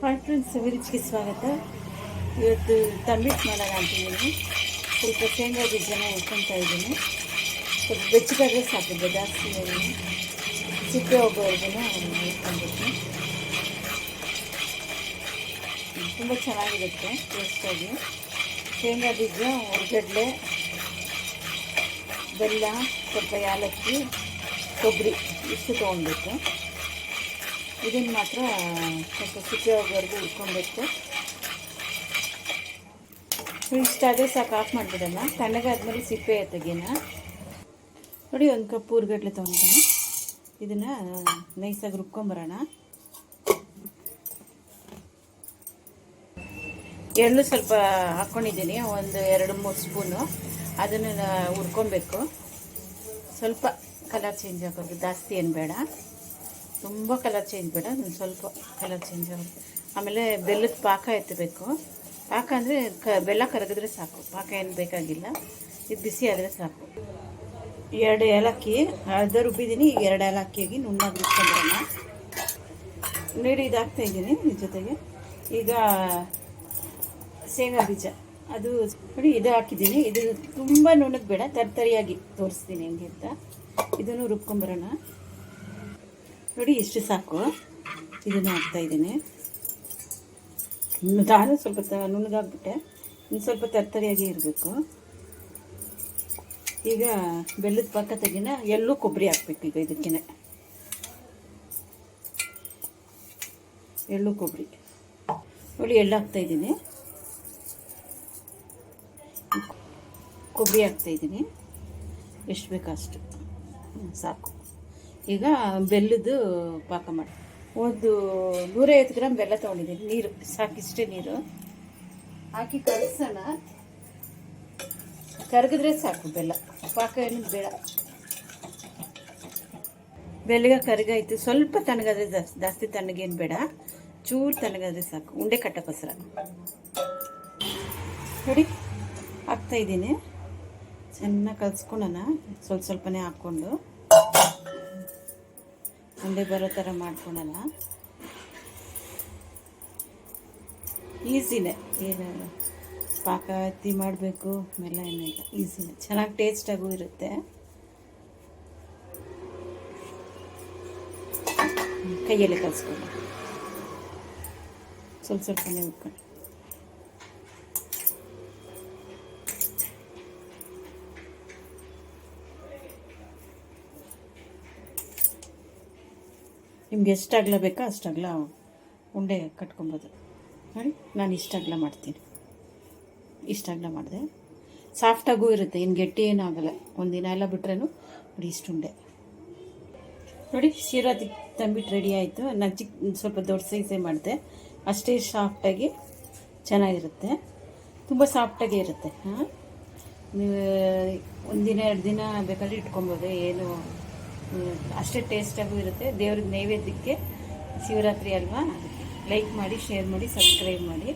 Hi friends, ವಿರಿಚ್ಗೆ ಸ್ವಾಗತ. ಇವತ್ತು ತಂಬಿಟ್ಟು ಮಾಡೋಣ ಅಂತಿದ್ದೀನಿ. ಸ್ವಲ್ಪ ಶೇಂಗಾ ಬೀಜನ ಇಟ್ಕೊತಾ ಇದ್ದೀನಿ. ಸ್ವಲ್ಪ ಬೆಚ್ಚಗಾದರೆ ಸಾಕಿದ್ದೆ, ಜಾಸ್ತಿ ಸಿಪ್ಪೆ ಹೋಗೋವರೆಗೂ ಇಟ್ಕೊಂಡ್ಬಿಟ್ಟು ತುಂಬ ಚೆನ್ನಾಗಿರುತ್ತೆ ಟೇಸ್ಟಾಗಿ. ಶೇಂಗಾ ಬೀಜ, ಹುರ್ಗಡ್ಲೆ, ಬೆಲ್ಲ, ಸ್ವಲ್ಪ ಏಲಕ್ಕಿ, ಕೊಬ್ಬರಿ ಇಷ್ಟು ತೊಗೊಳ್ಬೇಕು. ಇದನ್ನು ಮಾತ್ರ ಸ್ವಲ್ಪ ಸಿಪ್ಪೆ ಹೋಗೋವರೆಗೂ ಇಟ್ಕೊಬೇಕು. ಇಷ್ಟಾದರೆ ಸಾಕು, ಆಫ್ ಮಾಡಿಬಿಡೋಣ. ತಣ್ಣಗಾದ್ಮೇಲೆ ಸಿಪ್ಪೆ ತೆಗಿಯೋಣ. ನೋಡಿ, ಒಂದು ಕಪ್ ಹುರ್ಗಡ್ಲೆ ತೊಗೊಂಡಿದ್ದೀನಿ. ಇದನ್ನು ನೈಸಾಗಿ ರುಬ್ಕೊಂಬರೋಣ. ಎಳ್ಳು ಸ್ವಲ್ಪ ಹಾಕ್ಕೊಂಡಿದ್ದೀನಿ, ಒಂದು 2-3 ಸ್ಪೂನು. ಅದನ್ನು ಹುರ್ಕೊಬೇಕು. ಸ್ವಲ್ಪ ಕಲರ್ ಚೇಂಜ್ ಆಗೋದು, ಜಾಸ್ತಿ ಏನು ಬೇಡ, ತುಂಬ ಕಲರ್ ಚೇಂಜ್ ಬೇಡ, ಒಂದು ಸ್ವಲ್ಪ ಕಲರ್ ಚೇಂಜ್ ಆಗುತ್ತೆ. ಆಮೇಲೆ ಬೆಲ್ಲದ ಪಾಕ ಎತ್ತಬೇಕು. ಪಾಕ ಅಂದರೆ ಬೆಲ್ಲ ಕರಗಿದ್ರೆ ಸಾಕು, ಪಾಕ ಏನು ಬೇಕಾಗಿಲ್ಲ. ಇದು ಬಿಸಿ ಆದರೆ ಸಾಕು. 2 ಏಲಕ್ಕಿ ಅರ್ಧ ರುಬ್ಬಿದ್ದೀನಿ. ಈಗ 2 ಏಲಕ್ಕಿಯಾಗಿ ನುಣ್ಣಾಗಿ ರುಬ್ಕೊಂಡ್ಬಿಡೋಣ. ನೀರು ಇದಾಗ್ತಾಯಿದ್ದೀನಿ. ಜೊತೆಗೆ ಈಗ ಶೇಂಗಾ ಬೀಜ, ಅದು ನೋಡಿ ಇದು ಹಾಕಿದ್ದೀನಿ. ಇದು ತುಂಬ ನುಣ್ಣಗೆ ಬೇಡ, ತರಿಯಾಗಿ ತೋರಿಸ್ತೀನಿ ಹೆಂಗೆ ಅಂತ. ಇದನ್ನು ರುಬ್ಕೊಂಬರೋಣ. ನೋಡಿ, ಇಷ್ಟು ಸಾಕು. ಇದನ್ನು ಹಾಕ್ತಾಯಿದ್ದೀನಿ. ನಾನು ಸ್ವಲ್ಪ ನುಣ್ಣಗಾಗ್ಬಿಟ್ಟೆ, ಇನ್ನು ಸ್ವಲ್ಪ ತರಿಯಾಗಿ ಇರಬೇಕು. ಈಗ ಬೆಲ್ಲದ ಪಾಕ ತೆಗಿನ, ಎಳ್ಳು ಕೊಬ್ಬರಿ ಹಾಕ್ಬೇಕು. ಈಗ ಇದಕ್ಕೆ ಎಳ್ಳು ಕೊಬ್ಬರಿ ನೋಡಿ, ಎಳ್ಳು ಹಾಕ್ತಾಯಿದ್ದೀನಿ, ಕೊಬ್ಬರಿ ಹಾಕ್ತಾಯಿದ್ದೀನಿ. ಎಷ್ಟು ಬೇಕೋ ಅಷ್ಟು ಸಾಕು. ಈಗ ಬೆಲ್ಲದ ಪಾಕ ಮಾಡಿ ಒಂದು 150 ಗ್ರಾಮ್ ಬೆಲ್ಲ ತೊಗೊಂಡಿದ್ದೀನಿ. ನೀರು ಸಾಕಿಷ್ಟೇ, ನೀರು ಹಾಕಿ ಕರಗಿಸೋಣ. ಕರಗಿದ್ರೆ ಸಾಕು ಬೆಲ್ಲ, ಪಾಕ ಏನು ಬೇಡ. ಬೆಲ್ಲಗ ಕರಗಾಯ್ತು. ಸ್ವಲ್ಪ ತಣ್ಣಗಾದರೆ ಜಾಸ್ತಿ ತಣ್ಣಗೇನು ಬೇಡ, ಚೂರು ತಣ್ಣಗಾದರೆ ಸಾಕು, ಉಂಡೆ ಕಟ್ಟಕ್ಕೋಸ್ಕರ. ನೋಡಿ, ಹಾಕ್ತಾಯಿದ್ದೀನಿ. ಚೆನ್ನಾಗಿ ಕಲಿಸ್ಕೊಳ್ಳೋಣ. ಸ್ವಲ್ಪನೇ ಹಾಕ್ಕೊಂಡು ಉಂಡೆ ಬರೋ ಥರ ಮಾಡ್ಕೊಳ್ಳೋಣ. ಈಸಿನೇ, ಏನು ಪಾಕ ಎತ್ತಿ ಮಾಡಬೇಕು ಆಮೇಲೆ ಏನಿಲ್ಲ, ಈಸಿನೇ, ಚೆನ್ನಾಗಿ ಟೇಸ್ಟಾಗೂ ಇರುತ್ತೆ. ಕೈಯಲ್ಲೇ ಕಲಿಸ್ಕೊಂಡು ಸ್ವಲ್ಪನೇ ಉಟ್ಕೊಂಡು ನಿಮ್ಗೆ ಎಷ್ಟು ಅಗಲ ಬೇಕೋ ಅಷ್ಟು ಅಗಲ ಉಂಡೆ ಕಟ್ಕೊಬೋದು. ನೋಡಿ, ನಾನು ಇಷ್ಟು ಅಗಲ ಮಾಡ್ತೀನಿ. ಇಷ್ಟು ಅಗಲ ಮಾಡಿದೆ, ಸಾಫ್ಟಾಗೂ ಇರುತ್ತೆ, ಇನ್ನು ಗಟ್ಟಿ ಏನೂ ಆಗೋಲ್ಲ. ಒಂದಿನ ಎಲ್ಲ ಬಿಟ್ರೇನು ನೋಡಿ ಇಷ್ಟು ಉಂಡೆ. ನೋಡಿ, ಶೀರಾ ತಂಬಿಟ್ಟು ರೆಡಿ ಆಯಿತು. ನಾನು ಸ್ವಲ್ಪ ದೊಡ್ಡ ಸೈಜೇ ಮಾಡಿದೆ, ಅಷ್ಟೇ ಸಾಫ್ಟಾಗಿ ಚೆನ್ನಾಗಿರುತ್ತೆ, ತುಂಬ ಸಾಫ್ಟಾಗೇ ಇರುತ್ತೆ. ನೀವು 1 ದಿನ 2 ದಿನ ಬೇಕಾದ್ರೆ ಇಟ್ಕೊಬೋದು, ಏನು ಅಷ್ಟೇ ಟೇಸ್ಟಾಗೂ ಇರುತ್ತೆ. ದೇವ್ರಿಗೆ ನೈವೇದ್ಯಕ್ಕೆ, ಶಿವರಾತ್ರಿ ಅಲ್ವಾ, ಲೈಕ್ ಮಾಡಿ, ಶೇರ್ ಮಾಡಿ, ಸಬ್ಸ್ಕ್ರೈಬ್ ಮಾಡಿ.